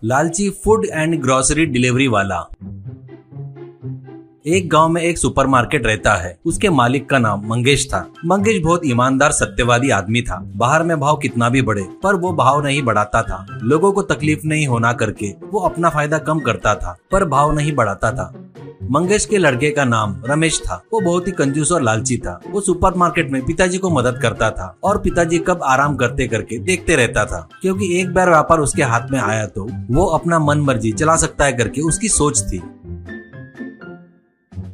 लालची food and grocery delivery वाला। एक गांव में एक सुपरमार्केट रहता है। उसके मालिक का नाम मंगेश था। मंगेश बहुत ईमानदार सत्यवादी आदमी था। बाहर में भाव कितना भी बढ़े पर वो भाव नहीं बढ़ाता था। लोगों को तकलीफ नहीं होना करके वो अपना फायदा कम करता था पर भाव नहीं बढ़ाता था। मंगेश के लड़के का नाम रमेश था। वो बहुत ही कंजूस और लालची था। वो सुपरमार्केट में पिताजी को मदद करता था और पिताजी कब आराम करते करके देखते रहता था, क्योंकि एक बार व्यापार उसके हाथ में आया तो वो अपना मन मर्जी चला सकता है करके उसकी सोच थी।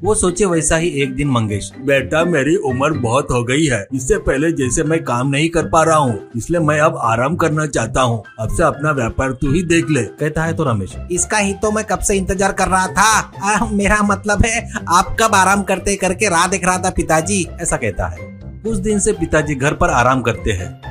वो सोचे वैसा ही एक दिन मंगेश, बेटा मेरी उम्र बहुत हो गई है, इससे पहले जैसे मैं काम नहीं कर पा रहा हूँ, इसलिए मैं अब आराम करना चाहता हूँ। अब से अपना व्यापार तू ही देख ले, कहता है तो रमेश, इसका ही तो मैं कब से इंतजार कर रहा था। मेरा मतलब है आप कब आराम करते करके राह देख रहा था पिताजी, ऐसा कहता है। उस दिन से पिताजी घर पर आराम करते हैं।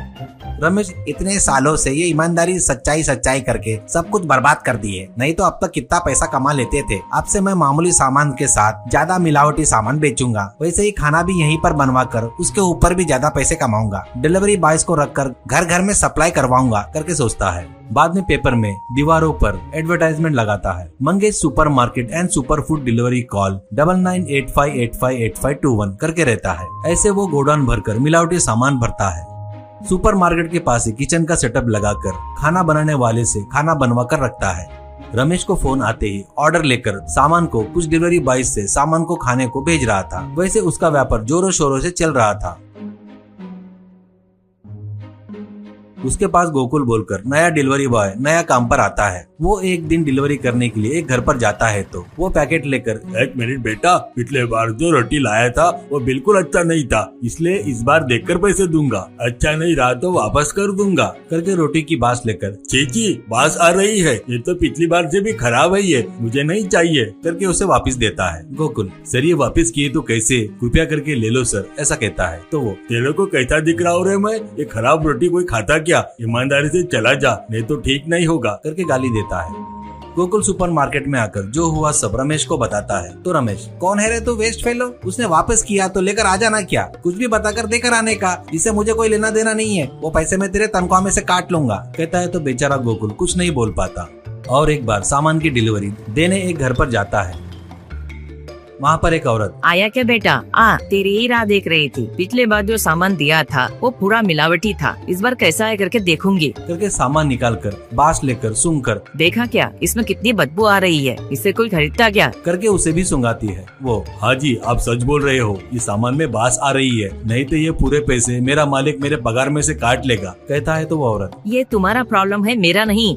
रमेश इतने सालों से ये ईमानदारी सच्चाई करके सब कुछ बर्बाद कर दिए, नहीं तो अब तक कितना पैसा कमा लेते थे। अब से मैं मामूली सामान के साथ ज्यादा मिलावटी सामान बेचूंगा, वैसे ही खाना भी यहीं पर बनवा कर उसके ऊपर भी ज्यादा पैसे कमाऊंगा, डिलीवरी बॉयज को रखकर घर घर में सप्लाई करवाऊंगा करके सोचता है। बाद में पेपर में दीवारों पर एडवर्टाइजमेंट लगाता है। Mangesh super market and super food delivery call 9985858521 करके रहता है। ऐसे वो गोडाउन भरकर मिलावटी सामान भरता है। सुपरमार्केट के पास ही किचन का सेटअप लगाकर खाना बनाने वाले से खाना बनवा कर रखता है। रमेश को फोन आते ही ऑर्डर लेकर सामान को कुछ डिलीवरी बॉय से सामान को खाने को भेज रहा था। वैसे उसका व्यापार जोरों शोरों से चल रहा था। उसके पास गोकुल बोलकर नया डिलीवरी बॉय नया काम पर आता है। वो एक दिन डिलीवरी करने के लिए एक घर पर जाता है तो वो पैकेट लेकर, एक मिनट बेटा, पिछले बार जो रोटी लाया था वो बिल्कुल अच्छा नहीं था, इसलिए इस बार देखकर पैसे दूंगा, अच्छा नहीं रहा तो वापस कर दूंगा करके रोटी की बास लेकर, चीची बास आ रही है, ये तो पिछली बार से भी खराब है, ये मुझे नहीं चाहिए करके उसे वापस देता है। गोकुल, सर ये वापस किए तो कैसे, कृपया करके ले लो सर, ऐसा कहता है। तो वो, तेरे को कैसा दिख रहा हो रे, मैं ये खराब रोटी कोई खाता क्या, ईमानदारी से चला जा नहीं तो ठीक नहीं होगा करके गाली देता है। गोकुल सुपरमार्केट में आकर जो हुआ सब रमेश को बताता है। तो रमेश, कौन है रे तू वेस्ट फेलो, उसने वापस किया तो लेकर आ जाना, क्या कुछ भी बताकर देकर आने का, जिससे मुझे कोई लेना देना नहीं है, वो पैसे मैं तेरे तनख्वाह में से काट लूंगा, कहता है। तो बेचारा गोकुल कुछ नहीं बोल पाता। और एक बार सामान की डिलीवरी देने एक घर पर जाता है। वहाँ पर एक औरत, आया क्या बेटा, तेरी ही राह देख रही थी, पिछले बार जो सामान दिया था वो पूरा मिलावटी था, इस बार कैसा है करके देखूंगी करके सामान निकाल कर बांस लेकर सूंघ कर, देखा क्या इसमें कितनी बदबू आ रही है, इससे कोई खरीदता क्या करके उसे भी सूंघाती है। वो, हाँ जी आप सच बोल रहे हो, ये सामान में बांस आ रही है, नहीं तो ये पूरे पैसे मेरा मालिक मेरे पगार में से काट लेगा, कहता है। तो वो औरत, ये तुम्हारा प्रॉब्लम है मेरा नहीं।